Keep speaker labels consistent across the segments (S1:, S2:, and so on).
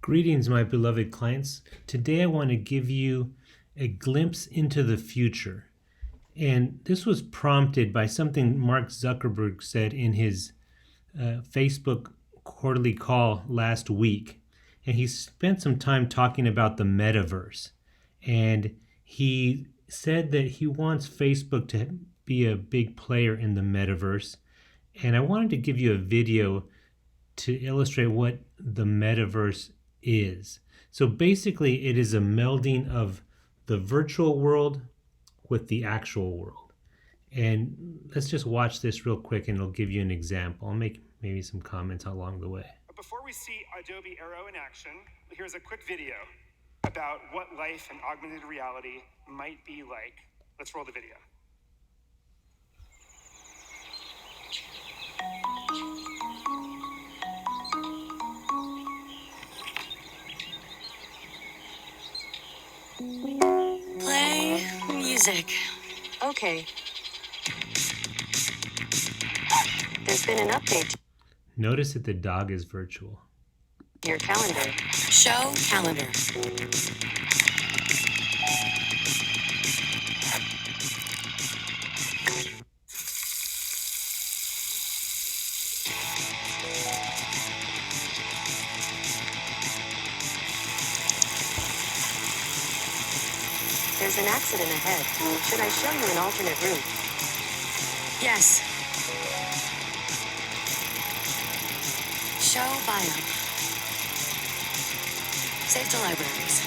S1: Greetings, my beloved clients. Today I want to give you a glimpse into the future. And this was prompted by something Mark Zuckerberg said in his Facebook quarterly call last week. And he spent some time talking about the metaverse. And he said that he wants Facebook to be a big player in the metaverse. And I wanted to give you a video to illustrate what the metaverse is. So basically, it is a melding of the virtual world with the actual world. And let's just watch this real quick and it'll give you an example. I'll make maybe some comments along the way.
S2: But before we see Adobe Aero in action, here's a quick video about what life in augmented reality might be like. Let's roll the video.
S3: Play music. Okay. There's been an update
S1: Notice that the dog is virtual.
S3: to your calendar. Show calendar. There's an accident ahead. Should I show you an alternate route? Yes. Show bio. Save to libraries.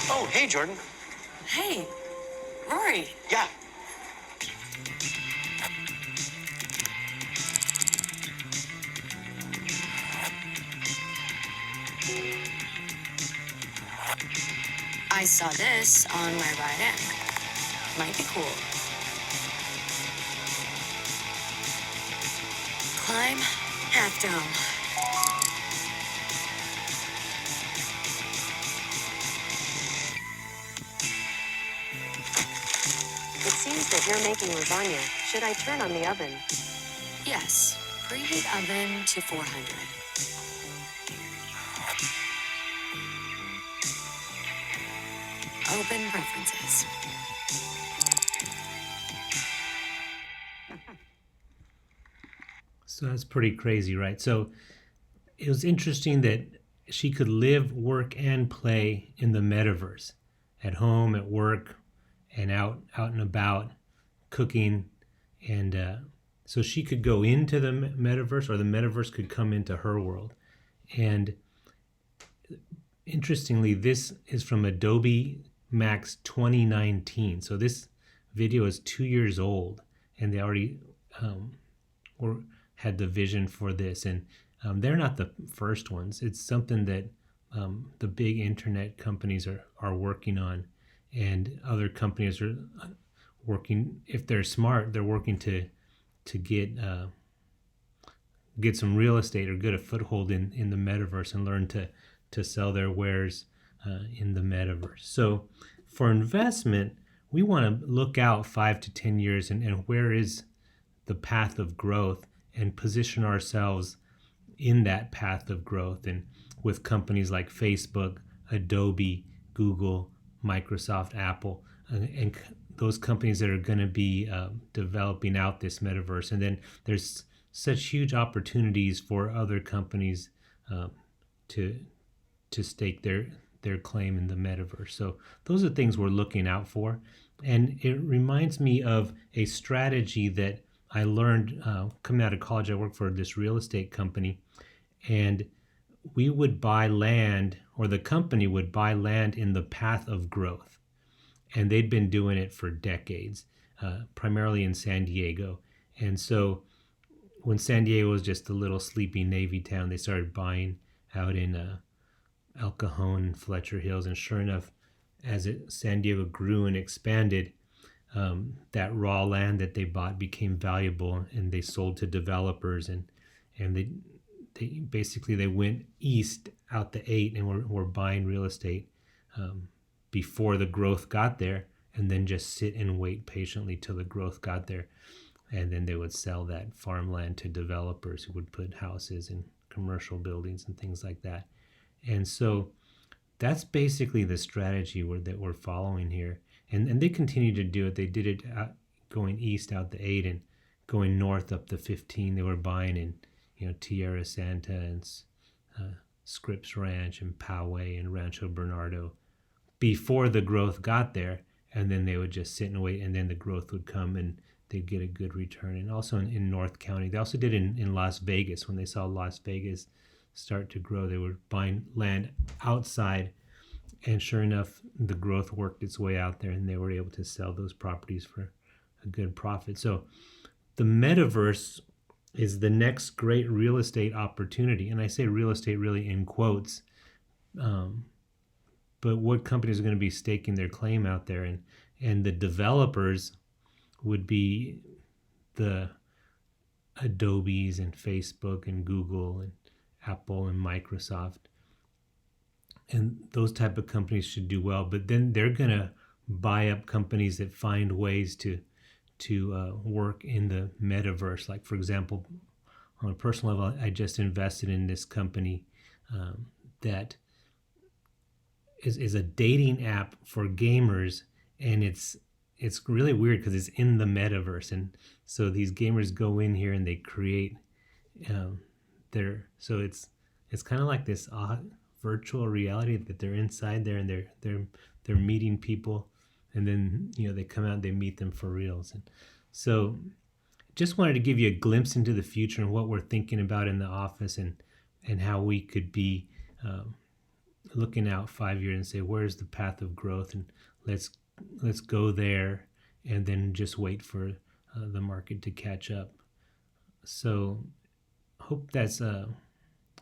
S4: Oh, hey, Jordan.
S3: Hey, Rory.
S4: Yeah.
S3: I saw this on my ride in. Might be cool. Climb half dome. It seems that you're making lasagna. Should I turn on the oven? Yes. Preheat oven to 400. Open preferences.
S1: So that's pretty crazy, right? So it was interesting that she could live, work, and play in the metaverse, at home, at work, and out and about, cooking, and so she could go into the metaverse, or the metaverse could come into her world. And interestingly, this is from Adobe MAX 2019. So this video is 2 years old, and they already had the vision for this. And they're not the first ones. It's something that the big internet companies are working on, and other companies are working. If they're smart, they're working to get some real estate or get a foothold in the metaverse and learn to sell their wares in the metaverse. So for investment, we want to look out 5 to 10 years and where is the path of growth, and position ourselves in that path of growth. And with companies like Facebook, Adobe, Google, Microsoft, Apple, and those companies that are going to be developing out this metaverse. And then there's such huge opportunities for other companies to stake their claim in the metaverse. So those are things we're looking out for. And it reminds me of a strategy that I learned coming out of college. I worked for this real estate company, and we would buy land, or the company would buy land in the path of growth. And they'd been doing it for decades, primarily in San Diego. And so when San Diego was just a little sleepy Navy town, they started buying out in El Cajon and Fletcher Hills. And sure enough, as San Diego grew and expanded, that raw land that they bought became valuable, and they sold to developers, and they went east out the 8 and were buying real estate before the growth got there, and then just sit and wait patiently till the growth got there. And then they would sell that farmland to developers who would put houses and commercial buildings and things like that. And so that's basically the strategy that we're following here. And they continue to do it. They did it going east out the 8 and going north up the 15. They were buying in, Tierra Santa and Scripps Ranch and Poway and Rancho Bernardo before the growth got there. And then they would just sit and wait, and then the growth would come and they'd get a good return. And also in North County, they also did it in Las Vegas. When they saw Las Vegas start to grow, they were buying land outside, and sure enough, the growth worked its way out there, and they were able to sell those properties for a good profit. So the metaverse is the next great real estate opportunity, and I say real estate really in quotes, but what companies are going to be staking their claim out there, and the developers would be the Adobes and Facebook and Google and Apple and Microsoft. And those type of companies should do well, but then they're going to buy up companies that find ways to work in the metaverse. Like, for example, on a personal level, I just invested in this company that is a dating app for gamers, and it's really weird because it's in the metaverse, and so these gamers go in here and they create so it's kind of like this virtual reality that they're inside there, and they're meeting people, and then they come out and they meet them for reals. And so just wanted to give you a glimpse into the future and what we're thinking about in the office, and how we could be looking out 5 years and say, where's the path of growth, and let's go there, and then just wait for the market to catch up. So hope that's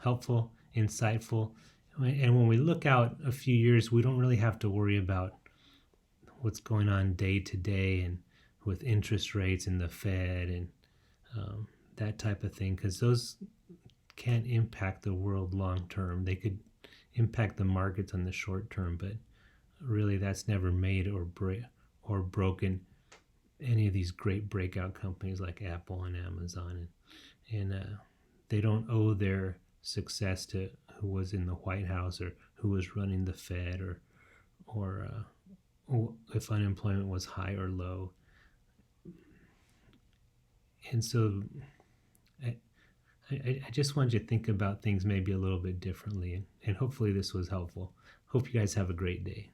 S1: helpful, insightful. And when we look out a few years, we don't really have to worry about what's going on day to day and with interest rates and the Fed and that type of thing, because those can't impact the world long term. They could impact the markets on the short term, but really that's never made or broken any of these great breakout companies like Apple and Amazon, and they don't owe their success to who was in the White House or who was running the Fed or if unemployment was high or low. And so I just wanted you to think about things maybe a little bit differently, and hopefully this was helpful. Hope you guys have a great day.